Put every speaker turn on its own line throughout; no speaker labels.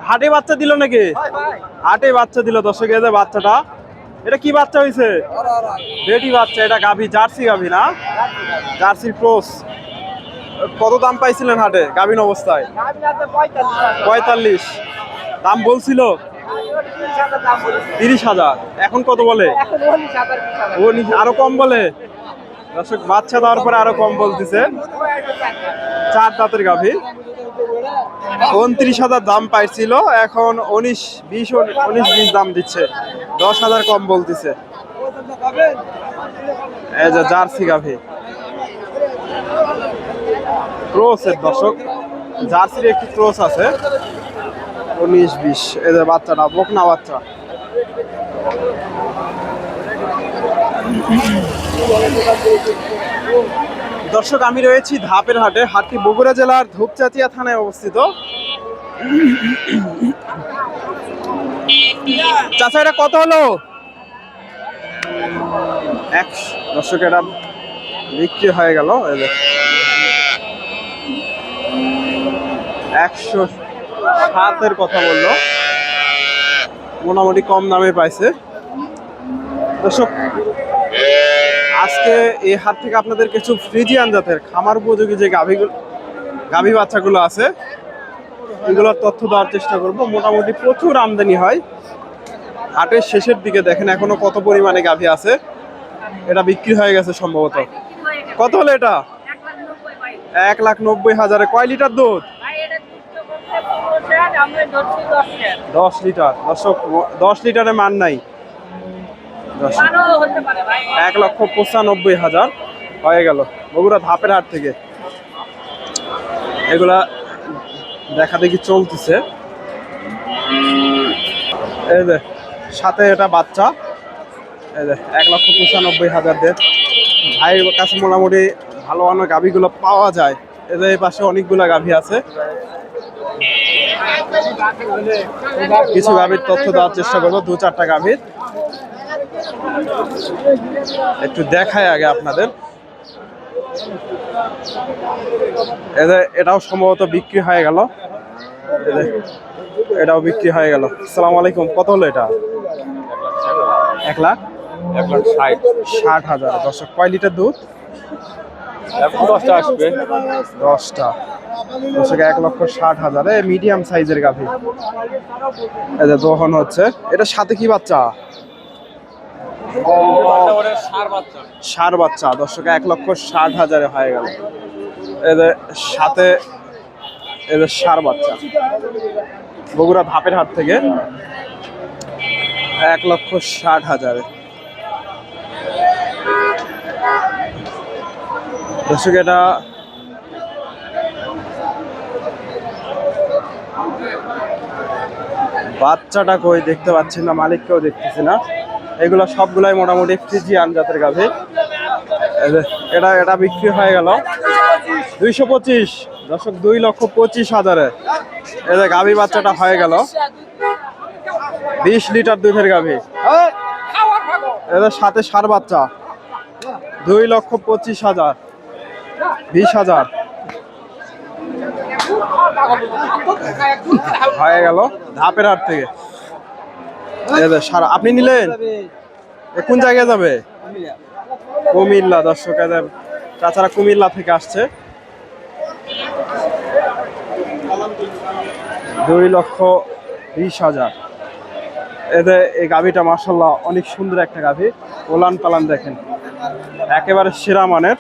হাটে বাচ্চা দিল নাকি? হাটে বাচ্চা দিল দর্শক, এই যে বাচ্চাটা, এটা কি বাচ্চা হয়েছে? বেটি বাচ্চা। এটা গাভী, জার্সি গাভী না? জার্সির ক্রস। কত দাম পাইছিলেন হাটে গাভীন অবস্থায়? 45। দাম বলছিল 30,000। এখন কত বলে? ও আরো কম বলে। দর্শক বাচ্চা দেওয়ার পরে আরো কম বলতেছে। 4 দাঁতের গাভী। 29,000 দাম পাইছিল, এখন 19-20 দাম দিচ্ছে। 10,000 কম বলতেছে। এই যে জার্সি গাভী, ক্রসের দর্শক, জার্সির একটি ক্রস আছে। 19-20। এই যে বাচ্চাটা বকনা বাচ্চা। দর্শক আমি রয়েছি ধাপের হাটে। হাটটি বগুড়া জেলার ধূপচাচিয়া থানায় অবস্থিত। চাচা এটা কত হলো? দর্শক এটা বিক্রি হয়ে গেল। 107-এর কথা বললো, মোটামুটি কম দামে পাইছে। দর্শক আজকে এই হাট থেকে আপনাদের কিছু ফ্রিজিয়ান জাতের খামার উপযোগী যে গাভী বাচ্চাগুলো আছে, এগুলোর তথ্য দেওয়ার চেষ্টা করব। মোটামুটি প্রচুর আমদানি হয় হাটের শেষের দিকে। দেখেন এখনো কত পরিমাণে গাভী আছে। এটা বিক্রি হয়ে গেছে সম্ভবত। কত হলো এটা? 1,90,000। কয় লিটার দুধ? 10 লিটার। দর্শক 10 লিটারে মান নাই। 1,95,000 হয়ে গেল বগুড়া ধাপের হাট থেকে। এগুলা দেখা দেখি চলতেছে। এই যে সাথে এটা বাচ্চা। এই যে 1,95,000 দিয়ে ভাইয়ের কাছে মোটামুটি ভালো ভালো গাভীগুলো পাওয়া যায়। এই যে এই পাশে অনেকগুলা গাভী আছে। কিছু গাভীর তথ্য দেওয়ার চেষ্টা করবো, 2-4টা গাভীর একটু দেখাই আগে আপনাদের। এটাও সম্ভবত বিক্রি হয়ে গেল। এটাও বিক্রি হয়ে গেল। আসসালামু আলাইকুম। কত হলো এটা? 1,60,000। দর্শক কয় লিটার দুধ?
10টা আসবে।
10টা। দর্শক 1,60,000 মিডিয়াম সাইজের গাভী। এটা দহন হচ্ছে। এটার সাথে কি বাচ্চা? ষাঁড় বাচ্চা। দর্শক 1,60,000 হয়ে গেল। এদের সাথে এদের ষাঁড় বাচ্চা বগুড়া ধাপের হাট থেকে 1,60,000। দর্শক এটা বাচ্চাটা কই দেখতে পাচ্ছি না, মালিককেও দেখতেছি না। এগুলো সবগুলাই মোটামুটি ফ্রিজিয়ান জাতের গাভী। এটা বিক্রি হয়ে গেল 225। দর্শক 2,25,000। এই যে গাভী বাচ্চাটা হয়ে গেল 20 লিটার দুধের গাভী। এদের সাথে ষাঁড় বাচ্চা 2,25,000। 20,000 হয়ে গেল ধাপের হাট থেকে। আপনি নিলেন? কোন জায়গায় যাবে? কুমিল্লা। দর্শক তাছাড়া কুমিল্লা থেকে আসছে। 2,20,000। এই গাভীটা মাশাআল্লাহ অনেক সুন্দর একটা গাভী। ওলান পালান দেখেন একেবারে সেরা মানের,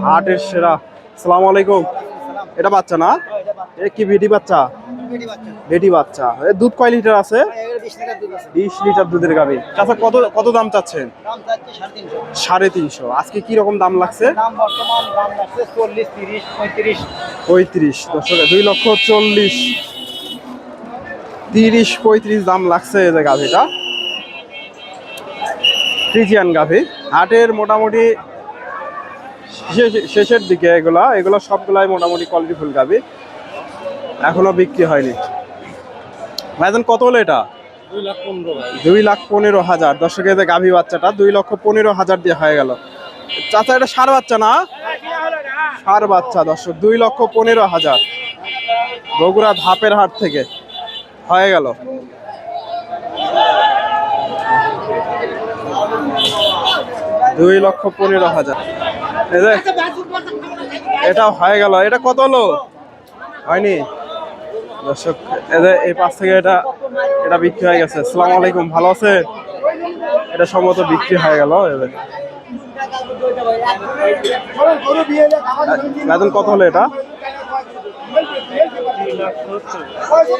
হাটের সেরা। আসসালামু আলাইকুম। এটা বাচ্চা না? এ কি বেটি বাচ্চা? বেটি বাচ্চা। দুধ কয় লিটার আছে? 20 লিটার দুধের গাভী। আচ্ছা কত দাম চাচ্ছেন? 350। আজকে কি রকম দাম লাগছে? 35। দর্শক 2,40,000, 30-35 দাম লাগছে এই যে গাভীটা। ফ্রিজিয়ান গাভী। হাটের মোটামুটি শেষের দিকে এগুলো সবগুলাই মোটামুটি কোয়ালিটিফুল গাভী, এখনো বিক্রি হয়নি। ভাইজান কত হলো এটা? 2,15,000। দর্শকের যে গাভী বাচ্চাটা 2,15,000 দিয়ে হয়ে গেল। চাচা এটা ষাঁড় বাচ্চা না? ষাঁড় বাচ্চা। দর্শক 2,15,000। বগুড়া ধাপের হাট থেকে হয়ে গেল। $2,15,000 এই যে এটা হয়ে গেল। এটা কত হলো? হয়নি দর্শক, এদের এই পাশ থেকে এটা এটা বিক্রি হয়ে গেছে। আসসালামু আলাইকুম, ভালো আছে? এটা সম্ভবত বিক্রি হয়ে গেল। এদের বেতন কত হলো এটা?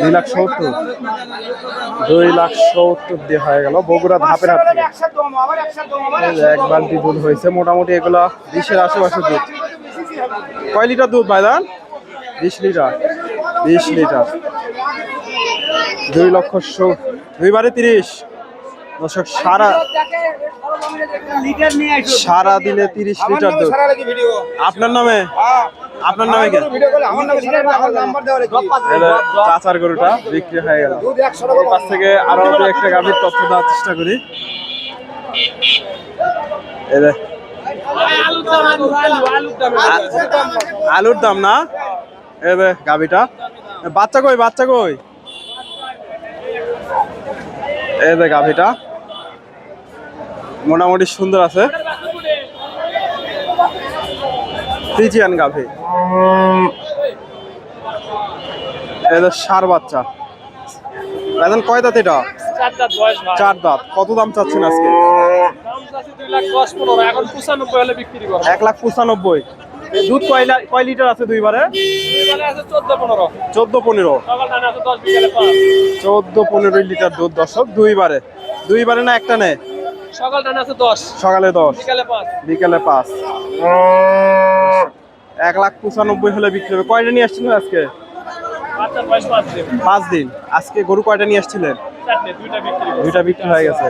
2,70,000 2,70,000 দিয়ে হয়ে গেল বগুড়া ধাপের হাট থেকে। এই যে 1 বালতি দুধ হয়েছে, মোটামুটি এগুলা 20-এর আশেপাশে দুধ। কয় লিটার দুধ ভাইজান? 20 লিটার। 20 লিটার, 2,70,000, 2 বারে 30। দর্শক সারা দিনে 30 লিটার দুধ। আপনার নামে? আপনার নামে কে? চাচার গরুটা বিক্রি হয়ে গেল। ওর কাছ থেকে আরো একটা গাভীর তথ্য দেওয়ার চেষ্টা করি। আলুর দাম না? এই যে গাভীটা। বাচ্চা কই? বাচ্চা কই? এই যে গাভীটা মোটামুটি সুন্দর আছে, ফ্রিজিয়ান গাভী। এই যে ষাঁড় বাচ্চা। এখন কয় দাঁত এটা?
4 দাঁত বয়স ভাই।
4 দাঁত। কত দাম চাচ্ছেন আজকে?
দাম চাচ্ছি 2,10,15, এখন 95 হলে বিক্রি করব।
1,95,000। দুধ কয় লিটার আছে দুইবারে?
দুইবারে আছে 14-15।
14-15।
সকাল টানে আছে 10, বিকেলে 5।
14-15 লিটার দুধ দর্শক দুইবারে। দুইবারে না একটা নেই?
সকাল টানে আছে 10,
সকালে 10,
বিকেলে 5।
বিকেলে 5। 1,95,000 হলে বিক্রি হবে। কয়টা নিয়ে আসছিলেন আজকে?
বাচ্চার বয়স 5 দিন।
5 দিন। আজকে গরু কয়টা নিয়ে আসছিলেন?
4টে, 2টা বিক্রি করব।
2টা বিক্রি হয়ে গেছে।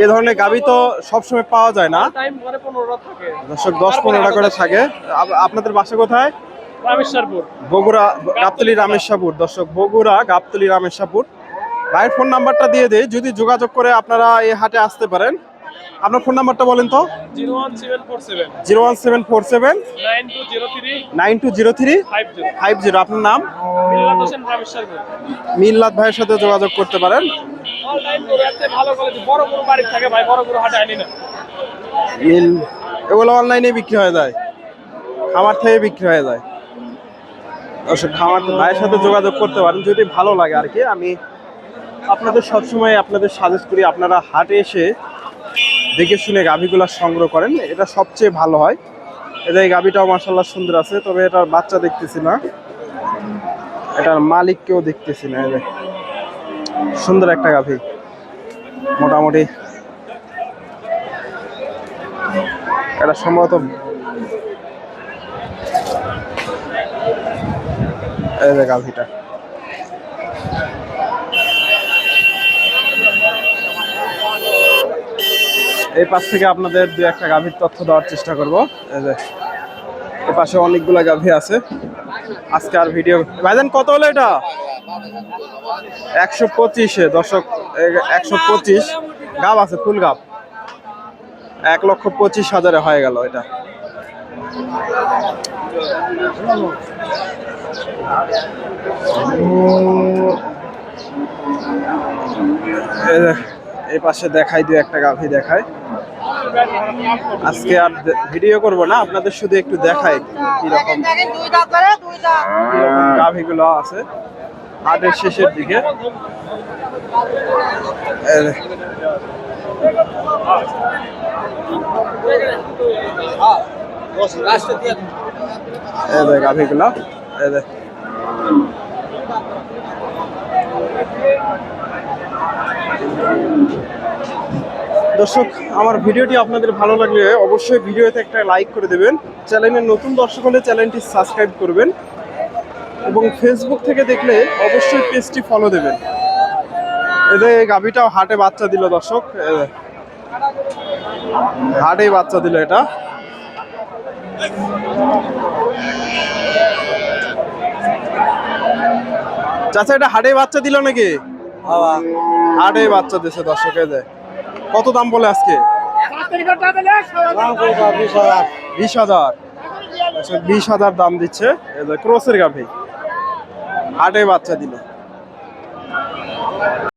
এই ধরনের গাভী তো সবসময় পাওয়া যায় না
টাইম করে 15টা থাকে।
দর্শক, 10-15টা করে থাকে। আপনাদের বাসা কোথায়?
রামেশ্বরপুর।
বগুড়া গাবতলী রামেশ্বরপুর। দর্শক, বগুড়া গাবতলী রামেশ্বরপুর। ভাইয়ের ফোন নাম্বারটা দিয়ে দেই, যদি যোগাযোগ করে আপনারা এই হাটে আসতে পারেন। আপনার ফোন নাম্বারটা বলেন তো।
01747
01747
9203
9203
50।
50। আপনার নাম?
মিল্লাত হোসেন, রামেশ্বরপুর।
মিল্লাত ভাইয়ের সাথে যোগাযোগ করতে পারেন।
অনলাইন করে এত ভালো কোয়ালিটি, বড় বড় বাড়ি থাকে ভাই, বড় বড় হাটে আনি না।
এগুলো অনলাইনে বিক্রি হয়ে যায়, খামার থেকে বিক্রি হয়ে যায়। অবশ্যই খামার ভাইয়ের সাথে যোগাযোগ করতে পারেন যদি ভালো লাগে আর কি। আমি আপনাদের সবসময় আপনাদের সাজেস্ট করি আপনারা হাটে এসে দেখে শুনে গাভীগুলো সংগ্রহ করেন, এটা সবচেয়ে ভালো হয়। এটা এই গাভীটাও মাশাআল্লাহ সুন্দর আছে, তবে এটার বাচ্চা দেখতেছি না, এটার মালিককেও দেখতেছি না। এই যে সুন্দর একটা গাভী, মোটামুটি এটা সম্ভবত এই যে গাভীটা। এই পাশ থেকে আপনাদের 2-1টা গাভীর তথ্য দেওয়ার চেষ্টা করব। এই যে এই পাশে অনেকগুলা গাভী আছে। আজকে আর ভিডিও ভাইজান কত হলো এটা? 125-এ দর্শক, 125 গাভ আছে, ফুল গাভ। 1,25,000 হয়ে গেল এটা। এই পাশে দেখাই, 2-1টা গাভী দেখায়। আজকে আর ভিডিও করব না, আপনাদের শুধু একটু দেখাই কিরকম গাভীগুলো আছে হাটের শেষের দিকে। গাভীগুলো দর্শক, আমার ভিডিওটি আপনাদের ভালো লাগলে অবশ্যই ভিডিওতে একটা লাইক করে দেবেন। চ্যানেলের নতুন দর্শক হলে চ্যানেলটি সাবস্ক্রাইব করবেন এবং ফেসবুক থেকে দেখলে অবশ্যই পেজটি ফলো দেবেন। এদের গাভীটাও হাটে বাচ্চা দিল দর্শক, হাটেই বাচ্চা দিল এটা। চাচা এটা হাটে বাচ্চা দিল নাকি? হাটে বাচ্চা দিছে দর্শক। এদের কত দাম বলে আজকে? 20,000। 20,000 দাম দিচ্ছে। ক্রসের গাভী হাটে বাচ্চা দিল।